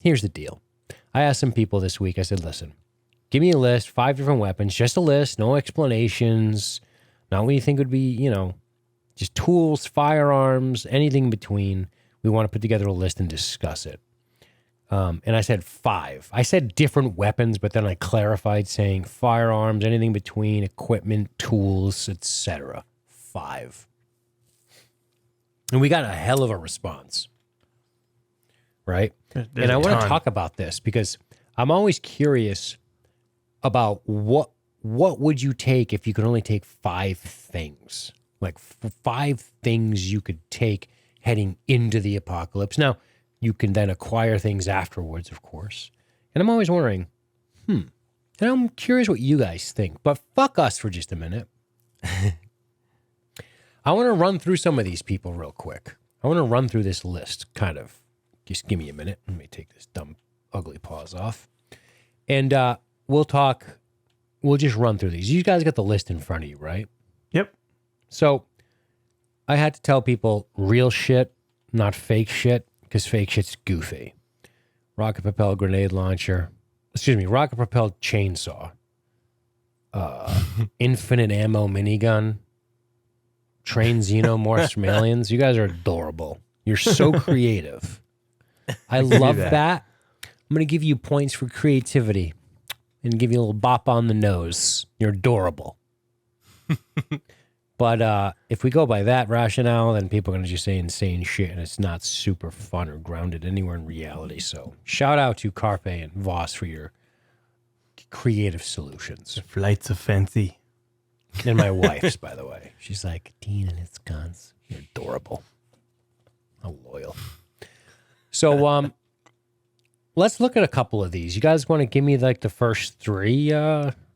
here's the deal. I asked some people this week, I said, listen, give me a list, 5 different weapons, just a list, no explanations, not what you think would be, just tools, firearms, anything in between. We want to put together a list and discuss it. And I said 5. I said different weapons, but then I clarified saying firearms, anything between, equipment, tools, etc. 5. And we got a hell of a response. Right? And I want to talk about this because I'm always curious about what would you take if you could only take 5 things? Like 5 things you could take heading into the apocalypse. Now, you can then acquire things afterwards, of course. And I'm always wondering, and I'm curious what you guys think, but fuck us for just a minute. I want to run through some of these people real quick. I want to run through this list, kind of. Just give me a minute. Let me take this dumb, ugly pause off. And we'll just run through these. You guys got the list in front of you, right? Yep. So I had to tell people real shit, not fake shit, because fake shit's goofy. Rocket-propelled grenade launcher. Rocket-propelled chainsaw. Infinite ammo minigun. Trained xenomorphs from aliens. You guys are adorable. You're so creative. I love that. I'm going to give you points for creativity and give you a little bop on the nose. You're adorable. But if we go by that rationale, then people are going to just say insane shit, and it's not super fun or grounded anywhere in reality. So shout out to Carpe and Voss for your creative solutions. The flights of fancy. And my wife's, by the way. She's like, Dean and his guns. You're adorable. How loyal. So let's look at a couple of these. You guys want to give me like the first 3,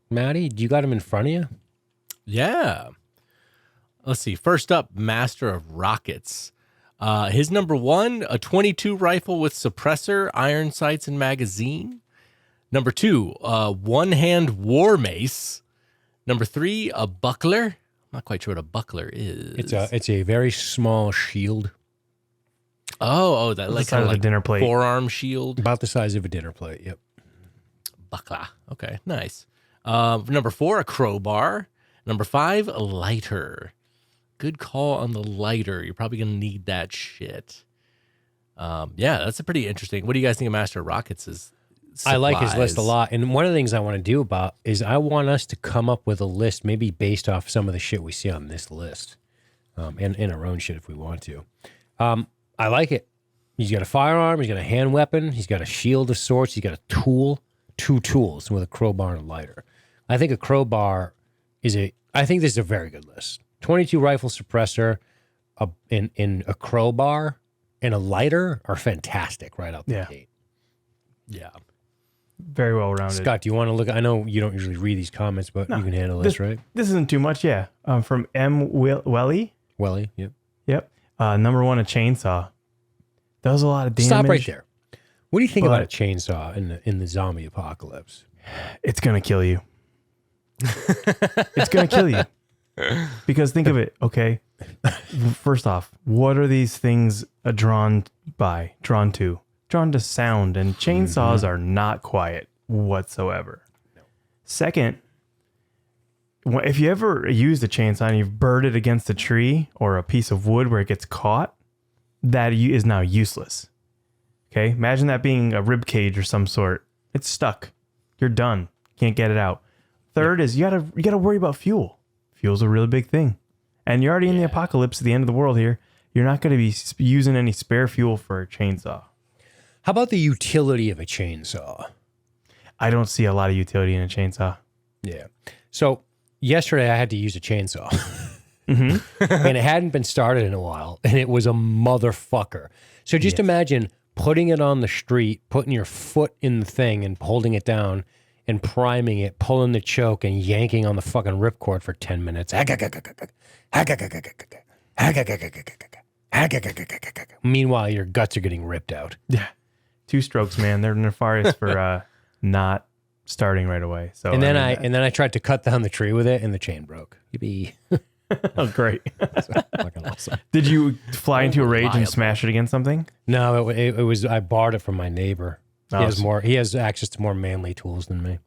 Maddie? Do you got them in front of you? Yeah. Let's see. First up, Master of Rockets. His number 1, a .22 rifle with suppressor, iron sights, and magazine. Number 2, one-hand war mace. Number 3, a buckler. I'm not quite sure what a buckler is. It's a very small shield. Oh, that like kind of like a dinner plate, forearm shield, about the size of a dinner plate. Yep. Buckler. Okay, nice. Number 4, a crowbar. Number 5, a lighter. Good call on the lighter. You're probably gonna need that shit. Yeah, that's a pretty interesting. What do you guys think of Master of Rockets' supplies? I like his list a lot, and one of the things I want to do is I want us to come up with a list, maybe based off some of the shit we see on this list, and our own shit if we want to. I like it. He's got a firearm. He's got a hand weapon. He's got a shield of sorts. He's got a tool, 2 tools with a crowbar and a lighter. I think a crowbar I think this is a very good list. .22 rifle suppressor, in a crowbar and a lighter are fantastic right out the gate. Yeah. Very well rounded. Scott, do you want to look? I know you don't usually read these comments, but you can handle this, right? This isn't too much, yeah. From M. Welly. Welly, yep. Yep. Number 1, a chainsaw. Does a lot of damage. Stop right there. What do you think about a chainsaw in the zombie apocalypse? It's going to kill you. It's going to kill you. Because think of it, okay? First off, what are these things drawn to? Drawn to sound, and chainsaws are not quiet whatsoever. No. Second, if you ever used a chainsaw and you've burred it against a tree or a piece of wood where it gets caught, that is now useless. Okay? Imagine that being a rib cage or some sort. It's stuck. You're done. Can't get it out. Third is you gotta worry about fuel. Fuel's a really big thing. And you're already in the apocalypse at the end of the world here. You're not going to be using any spare fuel for a chainsaw. How about the utility of a chainsaw? I don't see a lot of utility in a chainsaw. Yeah. So yesterday I had to use a chainsaw. And it hadn't been started in a while. And it was a motherfucker. So just imagine putting it on the street, putting your foot in the thing and holding it down and priming it, pulling the choke and yanking on the fucking ripcord for 10 minutes. Meanwhile, your guts are getting ripped out. Yeah. 2 strokes, man. They're notorious for not starting right away. So and then I tried to cut down the tree with it and the chain broke. Yippee. Oh, great. Fucking awesome. Did you fly into a rage and smash it against something? No, it was, I borrowed it from my neighbor. He has access to more manly tools than me.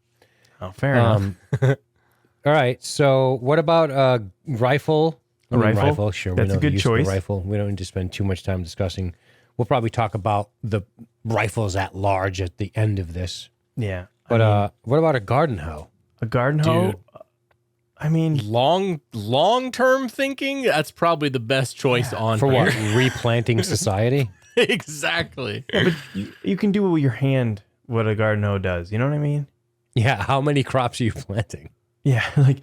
Oh, fair enough. All right. So what about rifle? A rifle? Sure. That's we know a good the use of choice. the rifle. We don't need to spend too much time discussing. We'll probably talk about the rifles at large at the end of this. Yeah. But what about a garden hoe? A garden hoe? Dude. I mean, Long-term thinking, that's probably the best choice on For here. what? Replanting society? Exactly. you can do with your hand what a garden hoe does. You know what I mean? Yeah. How many crops are you planting? Yeah, like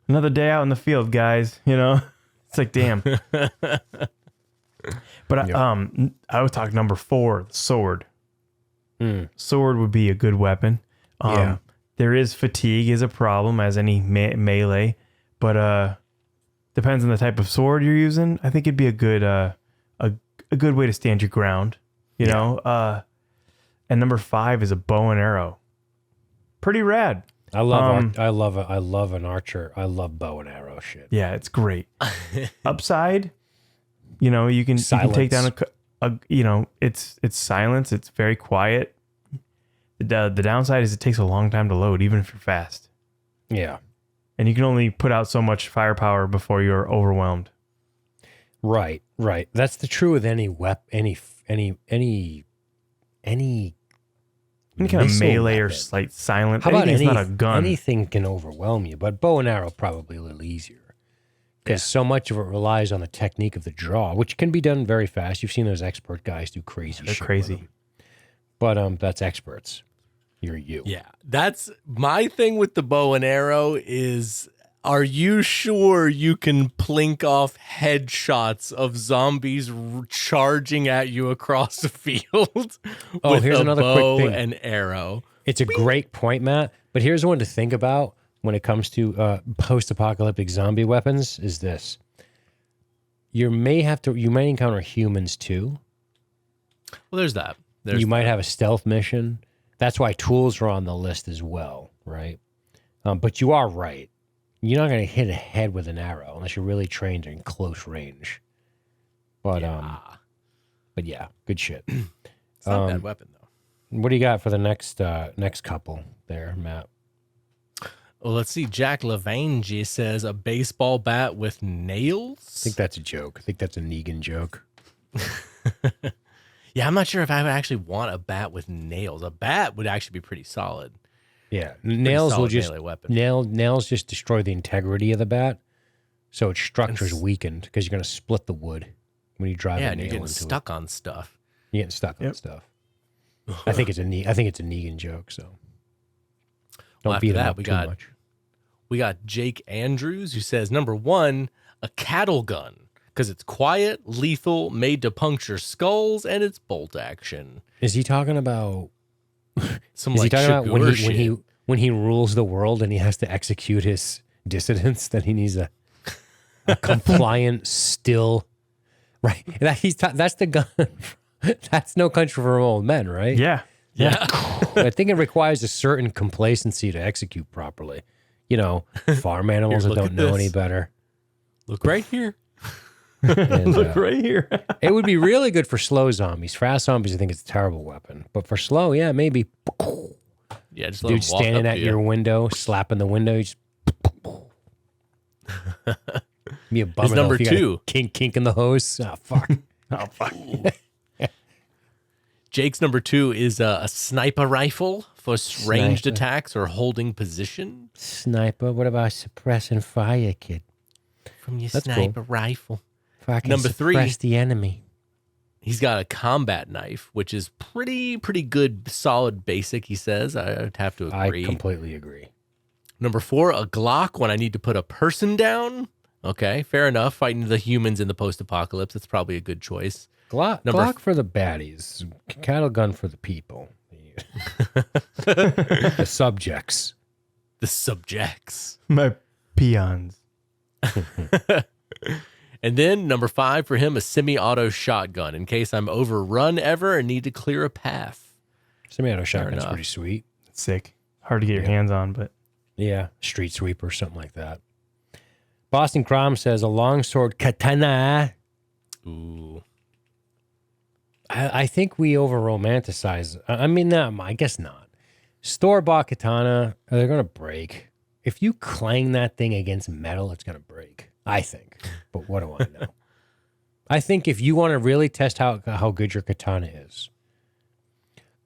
another day out in the field, guys. You know, it's like, damn. But I would talk number 4, the sword. Sword would be a good weapon. Yeah. There is fatigue is a problem, as any melee, but depends on the type of sword you're using. I think it'd be a good way to stand your ground. You know. And number 5 is a bow and arrow. Pretty rad. I love an archer. I love bow and arrow shit. Yeah, it's great. Upside, you know, you can take down it's silence. It's very quiet. The downside is it takes a long time to load, even if you're fast. Yeah. And you can only put out so much firepower before you're overwhelmed. Right. That's the true with any any Any kind of missile melee or weapon. slight silent. How about Anything that's not a gun. Anything can overwhelm you, but bow and arrow probably a little easier because so much of it relies on the technique of the draw, which can be done very fast. You've seen those expert guys do crazy They're shit. crazy. With them. But that's experts. You're you. Yeah, that's my thing with the bow and arrow is, are you sure you can plink off headshots of zombies charging at you across the field with here's a another quick bow thing. and arrow? It's a great point, Matt. But here's one to think about when it comes to post-apocalyptic zombie weapons is this. You might encounter humans too. Well, there's that. You might have a stealth mission. That's why tools are on the list as well, right? But you are right. You're not going to hit a head with an arrow unless you're really trained in close range. But yeah, good shit. It's not a bad weapon though. What do you got for the next couple there, Matt? Well, let's see. Jack Lavange says a baseball bat with nails. I think that's a joke. I think that's a Negan joke. Yeah, I'm not sure if I would actually want a bat with nails. A bat would actually be pretty solid. Yeah, nails will solid just melee weapon. nails just destroy the integrity of the bat, so its structure's weakened because you're going to split the wood when you drive Yeah, a and nail you're getting into stuck on stuff. it. You're getting stuck on stuff. I think it's a Negan joke. So don't Well, beat after him that, up we too got much. We got Jake Andrews, who says, number 1, a cattle gun, because it's quiet, lethal, made to puncture skulls, and it's bolt action. Is he talking about? Some Is like he talking about when shit. when he rules the world and he has to execute his dissidents? That he needs a compliant, still, right? That's the gun. That's No Country for Old Men, right? Yeah. Yeah. I think it requires a certain complacency to execute properly. You know, farm animals Here, that look don't at know this. any better. Look right here. And, Look right here. it would be really good for slow zombies. Fast zombies, I think it's a terrible weapon. But for slow, yeah, maybe. Yeah, just let Dude him walk standing up at to your you. window, slapping the window. You just be a bummer. His number though, if you got 2. a kink in the hose. Oh fuck. Oh, fuck. Jake's number 2 is a sniper rifle for ranged Sniper. attacks or holding position. Sniper. What about suppressing fire, kid? From your That's cool. sniper rifle. Fucking Number 3. suppress the enemy. He's got a combat knife, which is pretty good, solid basic, he says. I'd have to agree. I completely agree. Number 4, a Glock when I need to put a person down. Okay, fair enough. Fighting the humans in the post-apocalypse. That's probably a good choice. Glock for the baddies. Cattle gun for the people. The subjects. The subjects. My peons. And then number 5 for him, a semi-auto shotgun in case I'm overrun ever and need to clear a path. Semi-auto shotgun's enough. pretty sweet. It's sick. Hard to get your hands on, but Yeah, street sweeper, something like that. Boston Crom says a longsword katana. Ooh. I think we over romanticize. I mean, no, I guess not. Store-bought katana, they're going to break. If you clang that thing against metal, it's going to break, I think. But what do I know? I think if you want to really test how good your katana is,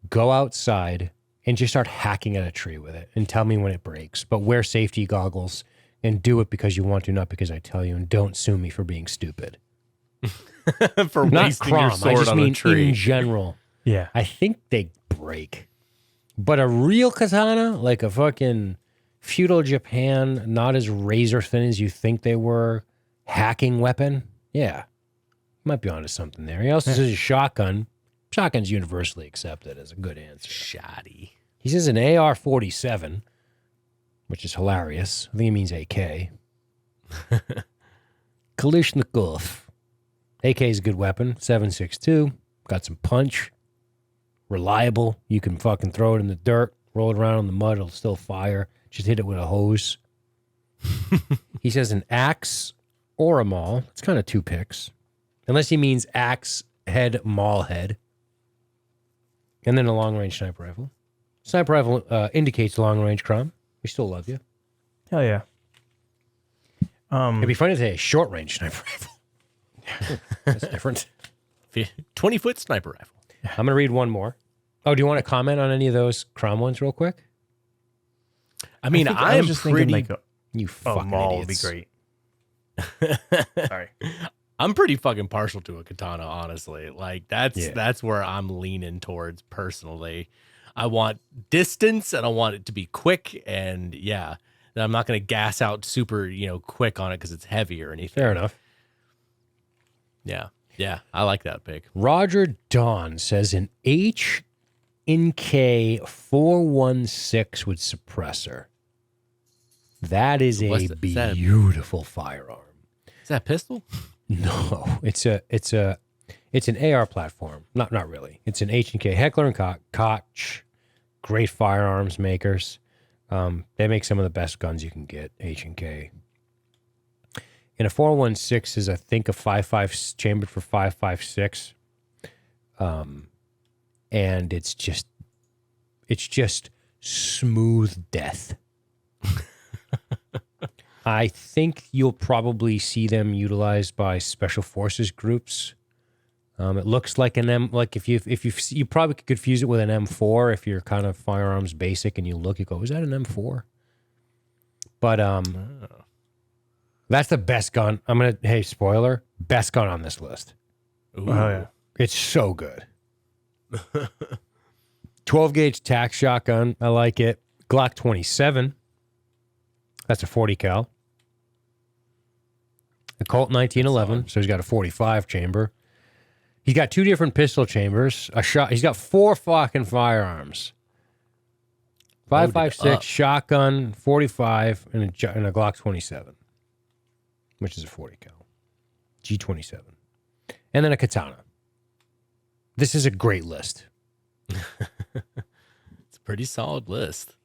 go outside and just start hacking at a tree with it and tell me when it breaks. But wear safety goggles and do it because you want to, not because I tell you. And don't sue me for being stupid. For Not wasting your Crom, sword I just on mean the tree. in general. Yeah. I think they break. But a real katana, like a fucking feudal Japan, not as razor thin as you think they were, hacking weapon, yeah. Might be onto something there. He also says a shotgun. Shotgun's universally accepted as a good answer. Shoddy. He says an AR-47, which is hilarious. I think he means AK. Kalashnikov. AK is a good weapon. 7.62. Got some punch. Reliable. You can fucking throw it in the dirt, roll it around in the mud, it'll still fire. Just hit it with a hose. He says an axe or a maul. It's kind of two picks. Unless he means axe head, maul head. And then a long-range sniper rifle. Sniper rifle indicates long-range crime. We still love you. Hell yeah. It'd be funny to say a short-range sniper rifle. That's different. 20-foot sniper rifle. I'm going to read one more. Oh, do you want to comment on any of those Crom ones real quick? I mean, I am was just pretty. thinking like You fucking maul idiots. would be great. Sorry. I'm pretty fucking partial to a katana, honestly. Like that's where I'm leaning towards personally. I want distance and I want it to be quick, and yeah, I'm not going to gas out super, quick on it because it's heavy or anything. Fair enough. Yeah, I like that pick. Roger Dawn says an H&K 416 with suppressor. That is a Is that- beautiful firearm. Is that a pistol? No, it's an AR platform. Not really. It's an H&K. Heckler and Koch, great firearms makers. They make some of the best guns you can get. H&K. And a 416 is, I think, a 5.5 chambered for 5.56. And it's just smooth death. I think you'll probably see them utilized by special forces groups. It looks like an M. Like if you probably could confuse it with an M4 if you're kind of firearms basic and you look, you go, is that an M4? But that's the best gun. Hey, spoiler, best gun on this list. Ooh. Oh yeah. It's so good. 12 gauge tac shotgun. I like it. Glock 27. That's a 40 cal. A Colt 1911. So he's got a 45 chamber. He's got two different pistol chambers. He's got four fucking firearms. 5.56 shotgun, 45, and a Glock 27, which is a 40 cal. G27. And then a katana. This is a great list. It's a pretty solid list.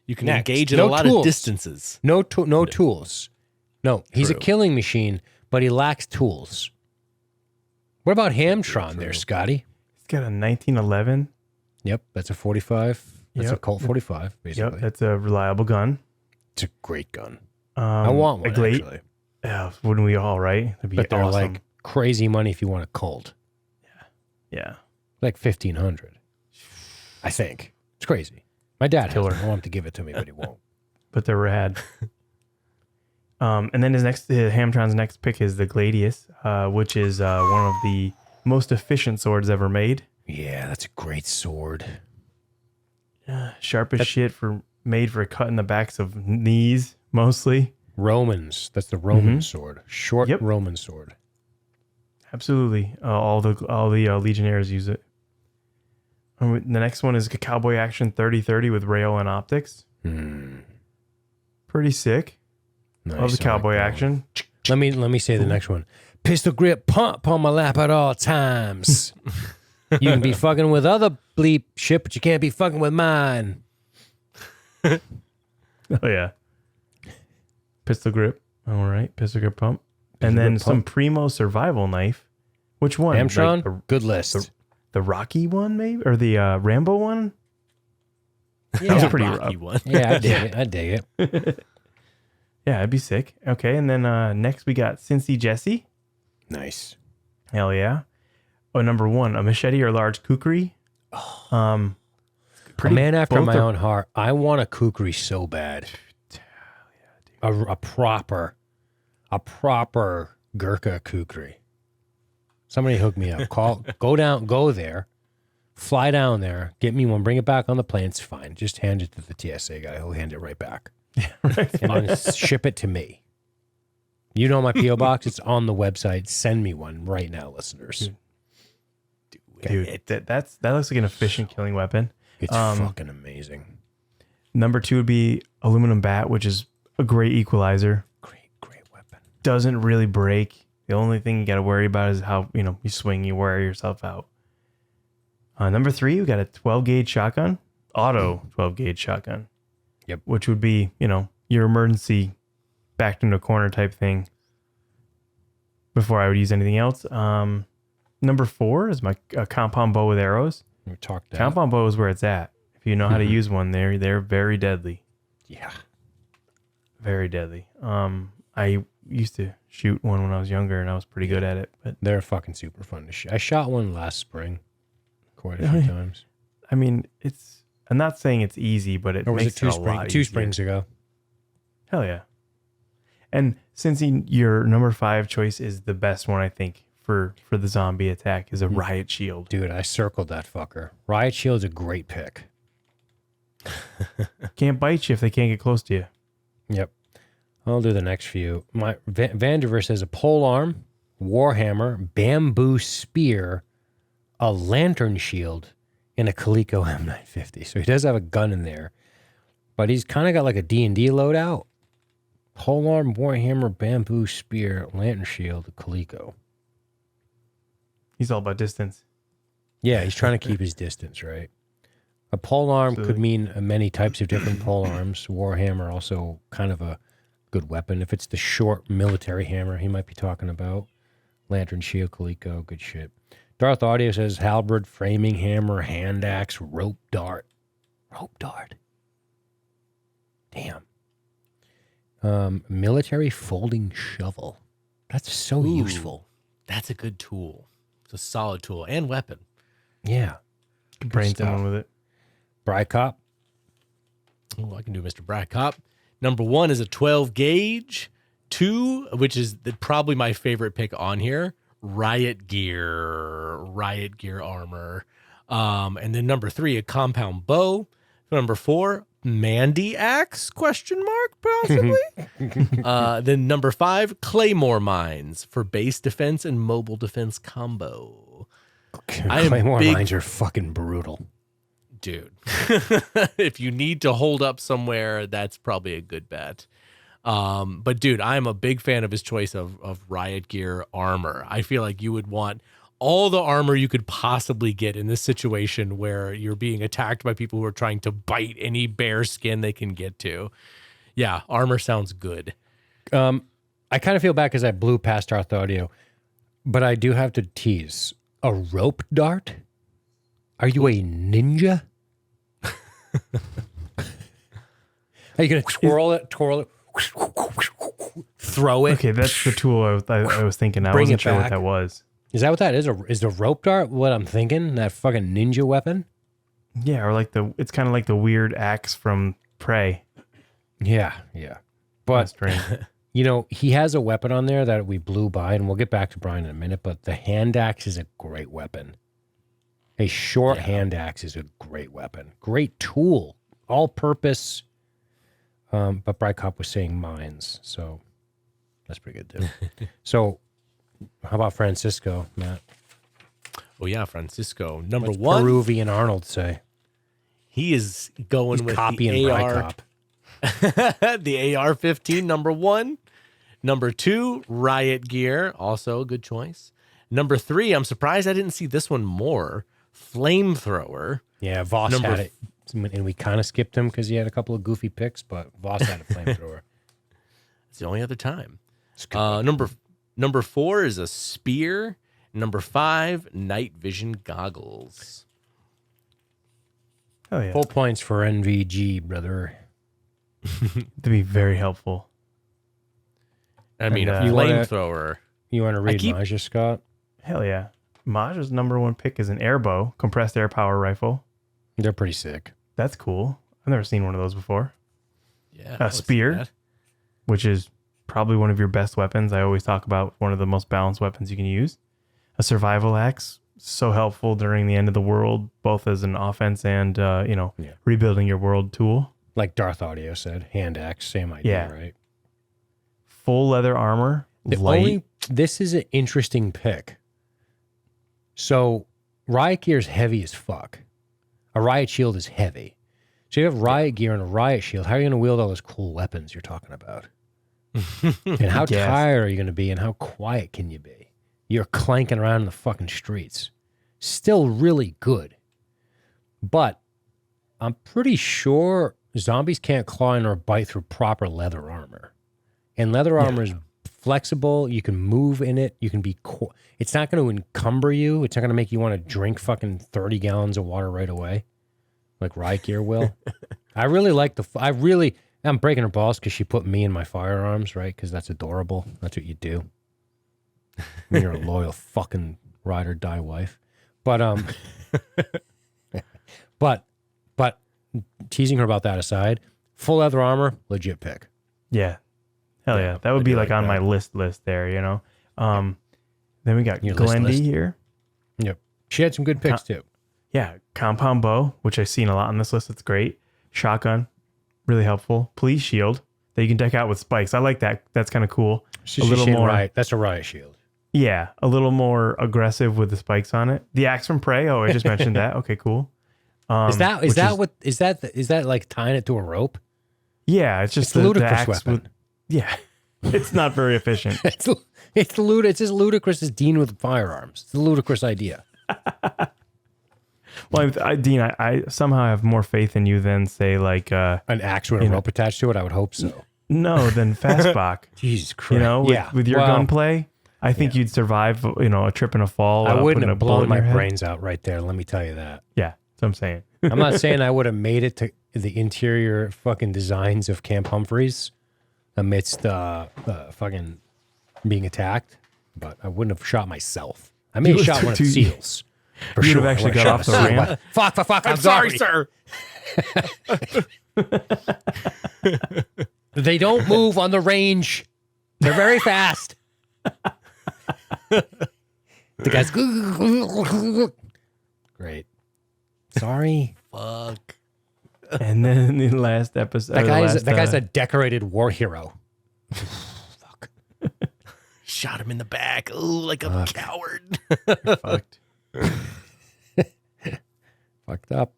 You can Next, engage in no a lot tools. of distances. No tools. No, he's a True. killing machine, but he lacks tools. What about Hamtron there, Scotty? He's got a 1911. Yep, that's a 45. That's a Yep. Colt 45, basically. Yep, that's a reliable gun. It's a great gun. I want one, a Glade. actually. Yeah, wouldn't we all, right? That'd be But they're awesome. like crazy money if you want a Colt. Yeah. Like 1,500. I think. It's crazy. My dad has Killer. one. I want him to give it to me, but he won't. But they're rad. And then Hamtron's next pick is the Gladius, which is one of the most efficient swords ever made. Yeah, that's a great sword. Sharp as shit made for cutting the backs of knees mostly. Romans. That's the Roman sword. Short Yep. Roman sword. Absolutely, all the Legionnaires use it. The next one is a Cowboy Action 3030 with rail and optics. Pretty sick. Nice. Love the I like Cowboy that one. Action. Let me say the next one. Pistol grip pump on my lap at all times. You can be fucking with other bleep shit, but you can't be fucking with mine. Oh yeah. Pistol grip. All right. Pistol grip pump. And then grip some pump. Primo survival knife. Which one? Hamtron, Like good list. the Rocky one, maybe, or the Rambo one. Yeah, That was The pretty Rocky rough. one. yeah, I dig it. I dig it. Yeah, it'd be sick. Okay, and then next we got Cincy Jesse. Nice. Hell yeah. Oh, number 1, a machete or large kukri. A Pretty- man after both my are- own heart. I want a kukri so bad. A proper Gurkha kukri. Somebody hook me up. Go there, fly down there, get me one, bring it back on the plane. It's fine. Just hand it to the TSA guy. He'll hand it right back. And then ship it to me. You know my P.O. box? It's on the website. Send me one right now, listeners. Dude, that looks like an efficient killing weapon. It's fucking amazing. Number 2 would be aluminum bat, which is a great equalizer. Great weapon. Doesn't really break. The only thing you got to worry about is how, you swing, you wear yourself out. Number 3, we got a 12 gauge shotgun, auto 12 gauge shotgun. Yep. Which would be, your emergency backed into a corner type thing before I would use anything else. Number 4 is my compound bow with arrows. We talked that. Compound bow is where it's at. If you know how to use one, they're very deadly. Yeah. Very deadly. I used to shoot one when I was younger, and I was pretty good at it. But They're fucking super fun to shoot. I shot one last spring quite a few times. I mean, I'm not saying it's easy, but it Or was makes it it a lot two easier. springs ago? Hell yeah. And since your number 5 choice is the best one, I think for the zombie attack is a riot shield. Dude, I circled that fucker. Riot Shield's a great pick. Can't bite you if they can't get close to you. Yep. I'll do the next few. My Vandiver says a pole arm, warhammer, bamboo spear, a lantern shield, and a Coleco M950. So he does have a gun in there, but he's kind of got like a D&D loadout. Pole arm, warhammer, bamboo spear, lantern shield, Coleco. He's all about distance. Yeah, he's trying to keep his distance, right? A pole arm could Absolutely. mean many types of different pole arms. Warhammer also kind of a good weapon. If it's the short military hammer he might be talking about. Lantern shield, Coleco, good shit. Darth Audio says halberd, framing hammer, hand axe, rope dart. Rope dart. Damn. Military folding shovel. That's so Ooh. useful. That's a good tool. It's a solid tool and weapon. Yeah. Brain stuff. someone with it. Brycop. Oh, I can do Mr. Bradcop. Number 1 is a 12 gauge. 2, which is probably my favorite pick on here, riot gear armor. And then number 3, a compound bow. Number 4, Mandy axe, possibly. Then number 5, claymore mines for base defense and mobile defense combo. I am Claymore big- mines are fucking brutal. Dude, if you need to hold up somewhere, that's probably a good bet. But dude, I'm a big fan of his choice of riot gear armor. I feel like you would want all the armor you could possibly get in this situation where you're being attacked by people who are trying to bite any bare skin they can get to. Yeah, armor sounds good. I kind of feel bad because I blew past Darth Audio, but I do have to tease. A rope dart? Are you a ninja? Are you going to twirl it, throw it? Okay, that's the tool I was thinking. I Bring wasn't it sure what back. that was. Is that what that is? Is the rope dart what I'm thinking? That fucking ninja weapon? Yeah, or it's kind of like the weird axe from Prey. Yeah. That's But, strange. he has a weapon on there that we blew by, and we'll get back to Brian in a minute, but the hand axe is a great weapon. A short hand axe is a great weapon. Great tool. All purpose. But Brycop was saying mines, so that's pretty good too. So how about Francisco, Matt? Oh yeah, Francisco. Number What's 1, Peruvian Arnold say? he is going He's with copying the AR. Brycop. The AR-15, number 1. Number 2, riot gear, also a good choice. Number 3, I'm surprised I didn't see this one more. Flamethrower. Yeah, Voss Number had it. And we kind of skipped him because he had a couple of goofy picks, but Voss had a flamethrower. It's the only other time. It's good. Number 4 is a spear, Number 5, night vision goggles. Oh yeah, Full points for NVG, brother. to be very helpful. I mean, And, a You wanna- flamethrower. You want to read keep- Maja, Scott? Hell yeah. Maj's number 1 pick is an airbow, compressed air power rifle. They're pretty sick. That's cool. I've never seen one of those before. Yeah. A spear, which is probably one of your best weapons. I always talk about one of the most balanced weapons you can use. A survival axe, so helpful during the end of the world, both as an offense and rebuilding your world tool. Like Darth Audio said, hand axe, same idea, Yeah. right? Full leather armor, light. This is an interesting pick. So riot gear is heavy as fuck. A riot shield is heavy. So you have riot gear and a riot shield. How are you going to wield all those cool weapons you're talking about? And how Yes. tired are you going to be and how quiet can you be? You're clanking around in the fucking streets. Still really good. But I'm pretty sure zombies can't claw in or bite through proper leather armor. And leather armor is flexible. You can move in it. You can be it's not going to encumber you. It's not going to make you want to drink fucking 30 gallons of water right away like riot gear will. I really like I'm breaking her balls because she put me in my firearms, right? Because that's adorable. That's what you do when you're a loyal fucking ride or die wife. But but teasing her about that aside, full leather armor, legit pick. Yeah. Hell yeah. That would be like on my list there, you know? Then we got Your Glendy list. here. Yep. She had some good picks too. Yeah. Compound bow, which I've seen a lot on this list. It's great. Shotgun, really helpful. Police shield that you can deck out with spikes. I like that. That's kind of cool. A little more. Right. That's a riot shield. Yeah. A little more aggressive with the spikes on it. The axe from prey. Oh, I just mentioned that. Okay, cool. Is that like tying it to a rope? Yeah. It's just It's a ludicrous axe weapon. yeah. It's not very efficient. It's as ludicrous as Dean with firearms. It's a ludicrous idea. Well, Dean, I somehow have more faith in you than say like An axe with a rope attached to it. I would hope so. no than Fastbach. Jesus Christ. You know, with your gunplay, I think you'd survive. You know, a trip and a fall. I wouldn't putting have a bullet blown in my your head. brains out right there. Let me tell you that. Yeah, that's what I'm saying. I'm not saying I would have made it to the interior fucking designs of Camp Humphreys amidst fucking being attacked, but I wouldn't have shot myself. I may have shot one of the SEALs. For You'd sure. have actually I would've got shot off the a SEAL. ramp. Fuck. I'm sorry, sir. They don't move on the range. They're very fast. The guy's great. Sorry. Fuck. And then in the last episode, That guy's a decorated war hero. Fuck. Shot him in the back. Oh, like a coward. fucked. Fucked up.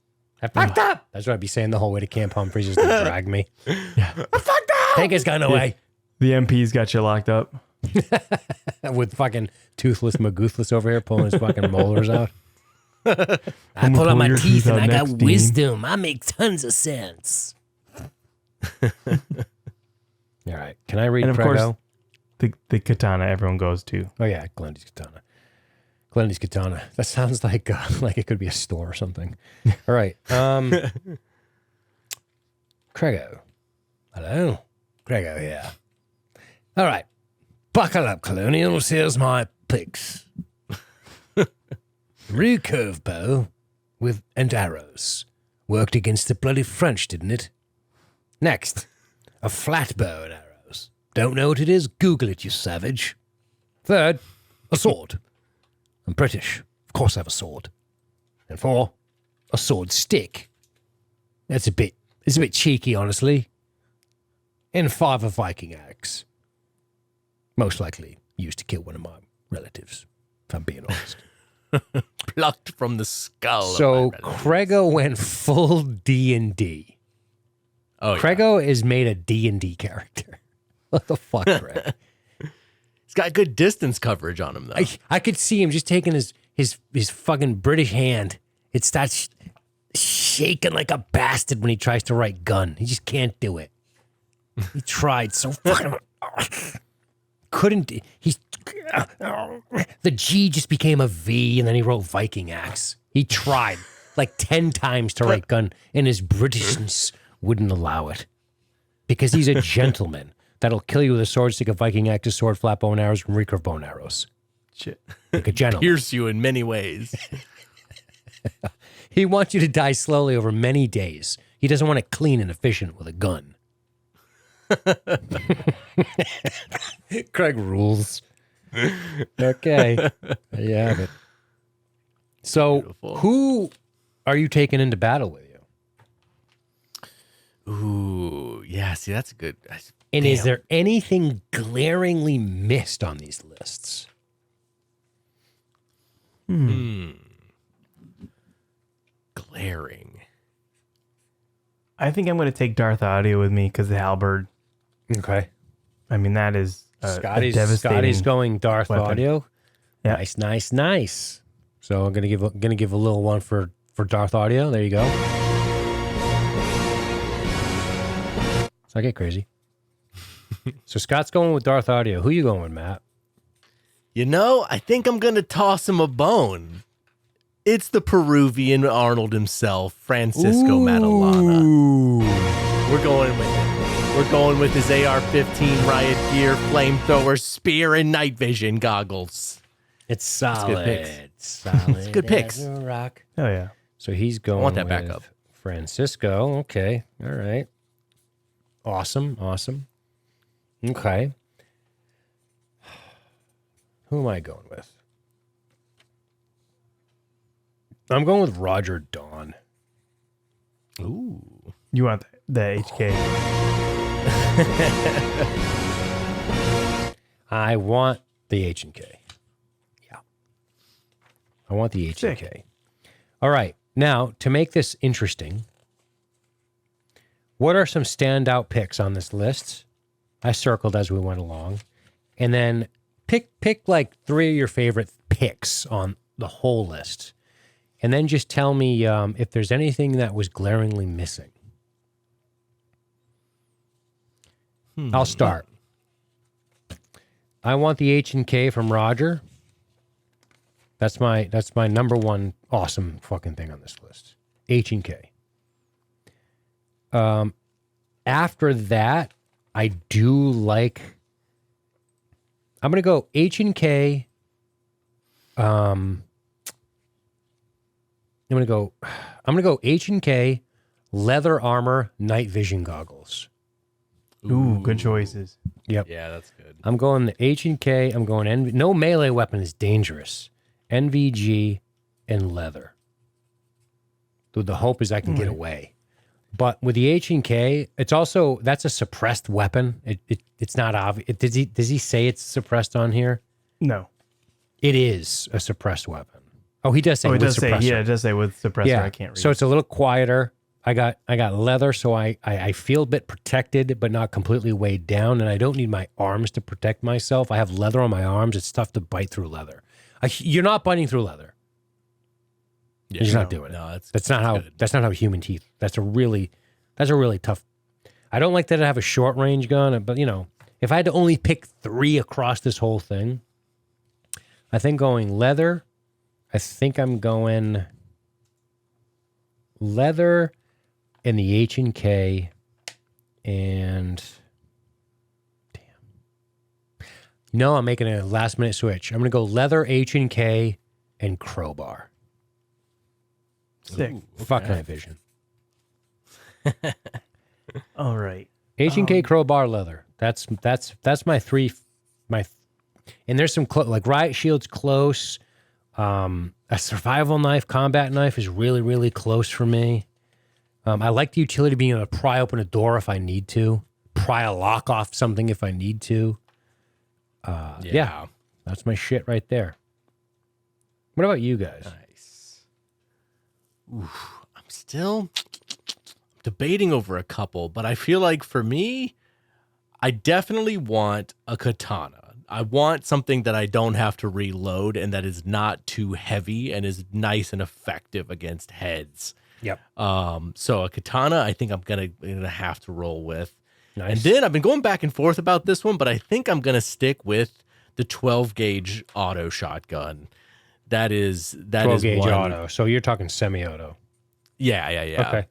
Fucked up. That's what I'd be saying the whole way to Camp Humphreys is to drag me. Yeah. I fucked up. Hank has gone away. The MP's got you locked up. With fucking toothless Magoothless over here pulling his fucking molars out. I I'ma pull out pull my your teeth teeth and out I got next, Dean. wisdom. I make tons of sense. All right. Can I read And of Prego? course, the katana everyone goes to. Oh yeah, Glendy's Katana. Glendy's Katana. That sounds like it could be a store or something. All right. Craigo. Hello. Craigo here. All right. Buckle up, Colonials. Here's my picks. Recurve bow and arrows. Worked against the bloody French, didn't it? Next, a flat bow and arrows. Don't know what it is? Google it, you savage. Third, a sword. I'm British. Of course I have a sword. And 4, a sword stick. It's a bit cheeky, honestly. And 5, a Viking axe. Most likely used to kill one of my relatives, if I'm being honest. Plucked from the skull. So of my relative. Craigo went full D&D. Oh, yeah. Craigo is made a D&D character. What the fuck, Craig? He's got good distance coverage on him, though. I could see him just taking his fucking British hand. It starts shaking like a bastard when he tries to write gun. He just can't do it. He tried so fucking couldn't. He's the G just became a V, and then he wrote Viking axe. He tried like 10 times to write gun, and his Britishness wouldn't allow it because he's a gentleman that'll kill you with a sword stick, a Viking axe, a sword, flat bow and arrows, and recurve bow and arrows. Shit. Like a gentleman. Pierce you in many ways. He wants you to die slowly over many days. He doesn't want it clean and efficient with a gun. Craig rules. Okay. There you have it. So, Beautiful. who are you taking into battle with you? Ooh, yeah. See, that's a good. And is Damn. there anything glaringly missed on these lists? Glaring? I think I'm going to take Darth Audio with me because the halberd. Okay. I mean, that is a devastating. Scotty's going Darth weapon. Audio. Yeah. Nice. So I'm gonna give a little one for Darth Audio. There you go. So I get crazy. So Scott's going with Darth Audio. Who you going with, Matt? You know, I think I'm gonna toss him a bone. It's the Peruvian Arnold himself, Francisco Matalana. Ooh. We're going with him. We're going with his AR-15 riot gear, flamethrower, spear, and night vision goggles. It's solid. good picks. Solid. It's good picks. as a rock. Oh yeah. So he's going want that with backup. Francisco. Okay. All right. Awesome. Okay. Who am I going with? I'm going with Roger Dawn. Ooh. You want the HK? I want the H&K. Yeah. I want the H&K. Sick. All right. Now, to make this interesting, what are some standout picks on this list? I circled as we went along. And then pick like 3 of your favorite picks on the whole list. And then just tell me if there's anything that was glaringly missing. I'll start. I want the H&K from Roger. That's my number one awesome fucking thing on this list. H&K. After that, I do like. I'm gonna go H&K. I'm gonna go H&K, leather armor, night vision goggles. Ooh, good choices. Yep. Yeah, that's good. I'm going the H&K. I'm going no melee weapon is dangerous. NVG and leather. The hope is I can get away. But with the H&K, it's also that's a suppressed weapon. It's not obvious. Does he say it's suppressed on here? No. It is a suppressed weapon. Oh, he does say Oh, it with does say. suppressor. Yeah, it does say with suppressor. Yeah. I can't read. So it's a little quieter. I got leather, so I feel a bit protected, but not completely weighed down. And I don't need my arms to protect myself. I have leather on my arms. It's tough to bite through leather. You're not biting through leather. Yeah, You're just not doing it. No, That's not how human teeth. That's a really tough. I don't like that I have a short range gun, but if I had to only pick 3 across this whole thing, I think going leather. I think I'm going leather and the H&K and damn. I'm making a last minute switch. I'm going to go leather, H&K and crowbar. Sick. Fuck night vision. All right. H&K crowbar leather. That's my 3 and there's some like riot shield's close. A survival knife, combat knife is really, really close for me. I like the utility of being able to pry open a door if I need to, pry a lock off something if I need to. Yeah, that's my shit right there. What about you guys? Nice. Oof, I'm still debating over a couple, but I feel like for me, I definitely want a katana. I want something that I don't have to reload and that is not too heavy and is nice and effective against heads. Yep. So a katana, I think I'm gonna have to roll with. Nice. And then I've been going back and forth about this one, but I think I'm going to stick with the 12 gauge auto shotgun. That is 12 gauge one. auto. So you're talking semi-auto. Yeah. Okay.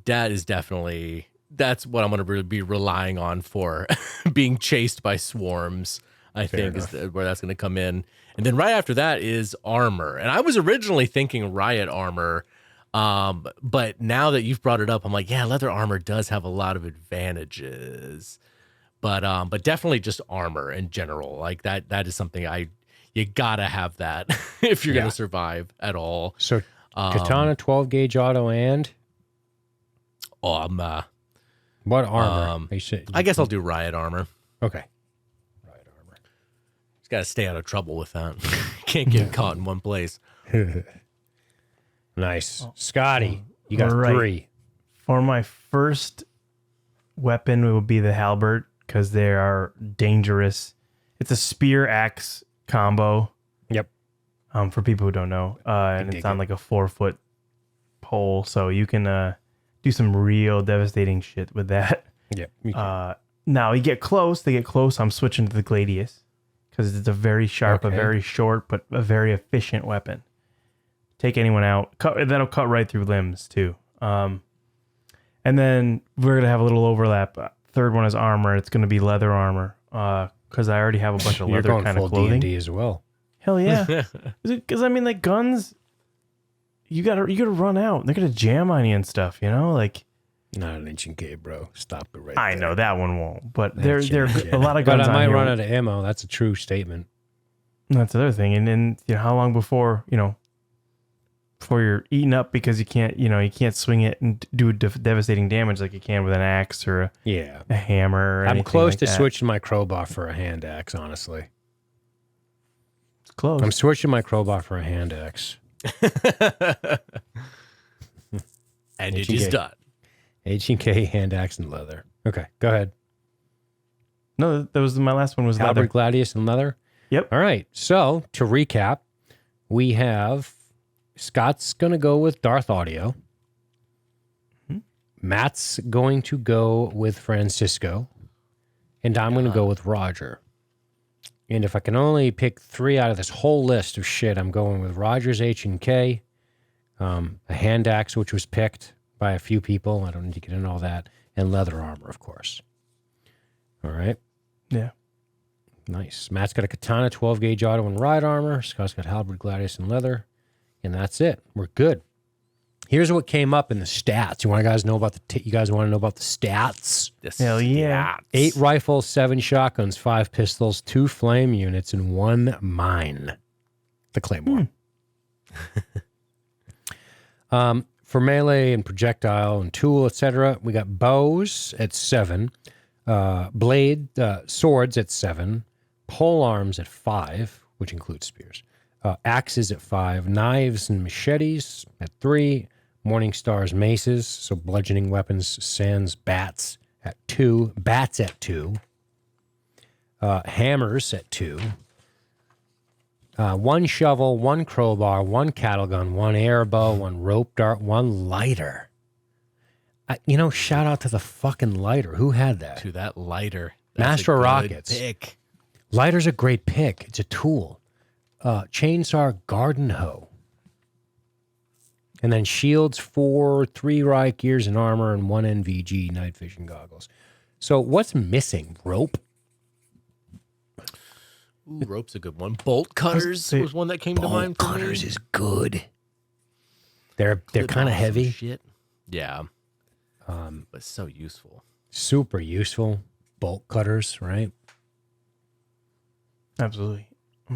That is definitely, that's what I'm going to be relying on for being chased by swarms, I think is where that's going to come in. And then right after that is armor. And I was originally thinking riot armor, but now that you've brought it up, I'm like, yeah, leather armor does have a lot of advantages. But definitely just armor in general. Like that is something you gotta have that if you're gonna survive at all. So katana, 12 gauge auto, and what armor? I guess I'll do riot armor. Okay. Riot armor. Just gotta stay out of trouble with that. Can't get caught in one place. Nice. Scotty, you got Right. 3. For my first weapon, it would be the halberd because they are dangerous. It's a spear axe combo. Yep. For people who don't know, and it's on like a 4-foot pole, so you can do some real devastating shit with that. Yep. Now they get close. I'm switching to the gladius because it's a very sharp, a very short, but a very efficient weapon. Take anyone out. That'll cut right through limbs too. And then we're gonna have a little overlap. Third one is armor. It's gonna be leather armor because I already have a bunch of leather kind of clothing. D&D as well. Hell yeah! Because I mean, like guns, you gotta run out. They're gonna jam on you and stuff. You know, like. Not an ancient cave, bro. Stop it right I there. know that one won't, but there a lot of But guns. I might on run here. out of ammo. That's a true statement. That's the other thing, and then how long before you're eaten up because you can't swing it and do devastating damage like you can with an axe or a hammer. Or I'm anything close like to that. switching my crowbar for a hand axe, honestly. It's close. I'm switching my crowbar for a hand axe. And it is done. H&K, hand axe, and leather. Okay, go ahead. No, that was my last one. Was Halberd, leather. gladius, and leather. Yep. All right. So to recap, we have Scott's going to go with Darth Audio. Matt's going to go with Francisco. And I'm going to go with Roger. And if I can only pick 3 out of this whole list of shit, I'm going with Roger's H&K, a hand axe, which was picked by a few people. I don't need to get into all that. And leather armor, of course. All right. Yeah. Nice. Matt's got a katana, 12 gauge auto, and ride armor. Scott's got halberd, gladius, and leather. And that's it. We're good. Here's what came up in the stats. You guys want to know about the stats? Hell yeah. 8 rifles, 7 shotguns, 5 pistols, 2 flame units, and 1 mine. The Claymore. For melee and projectile and tool, etc., we got bows at 7, swords at 7, pole arms at 5, which includes spears, axes at 5, knives and machetes at 3, morning stars, maces, so bludgeoning weapons, sans, bats at 2, bats at 2, hammers at 2, 1 shovel, 1 crowbar, 1 cattle gun, 1 air bow, 1 rope dart, 1 lighter. Shout out to the fucking lighter. Who had that? To that lighter. Master of a good Rockets. pick. Lighter's a great pick. It's a tool. Chainsaw, garden hoe. And then shields 4, 3 riot gears and armor, and 1 NVG, night vision goggles. So what's missing? Rope? Ooh, rope's a good one. Bolt cutters was one that came to mind for me. Cutters is good. They're Good kind of awesome heavy. Shit. Yeah. But so useful. Super useful. Bolt cutters, right? Absolutely.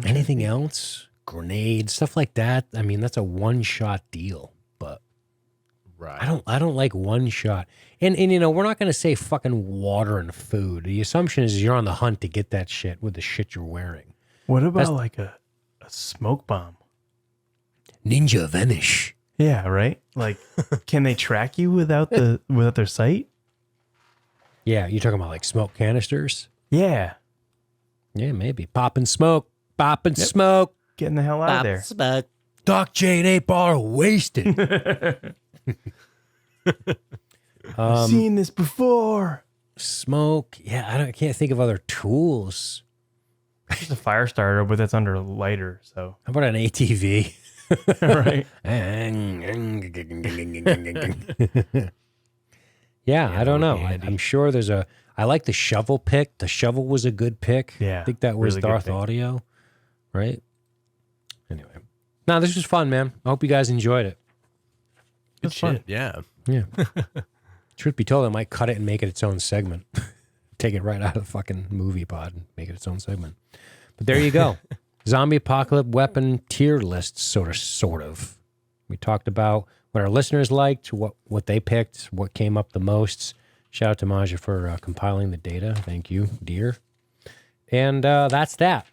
Anything else? Grenades, stuff like that. I mean, that's a one-shot deal. But Right. I don't like one shot. And we're not going to say fucking water and food. The assumption is you're on the hunt to get that shit with the shit you're wearing. What about like a smoke bomb? Ninja vanish. Yeah, right. Like, can they track you without their sight? Yeah, you're talking about like smoke canisters? Yeah, Yeah, maybe. Popping smoke. Popping smoke. getting the hell out of there. Smack. Doc J and 8 Ball are wasted. I've seen this before. Smoke. Yeah, I can't think of other tools. Just a fire starter, but that's under a lighter. So How about an ATV? right. Yeah, I don't that know. would be handy. I'm sure there's a. I like the shovel pick. The shovel was a good pick. Yeah, I think that was really good Darth pick. Audio, right? Anyway, no, this was fun, man. I hope you guys enjoyed it. Good That's fun. shit. Yeah. Yeah. Truth be told, I might cut it and make it its own segment. Take it right out of the fucking movie pod and make it its own segment. But there you go. Zombie apocalypse weapon tier list, sort of. We talked about what our listeners liked, what they picked, what came up the most. Shout out to Maja for compiling the data. Thank you, dear. And that's that.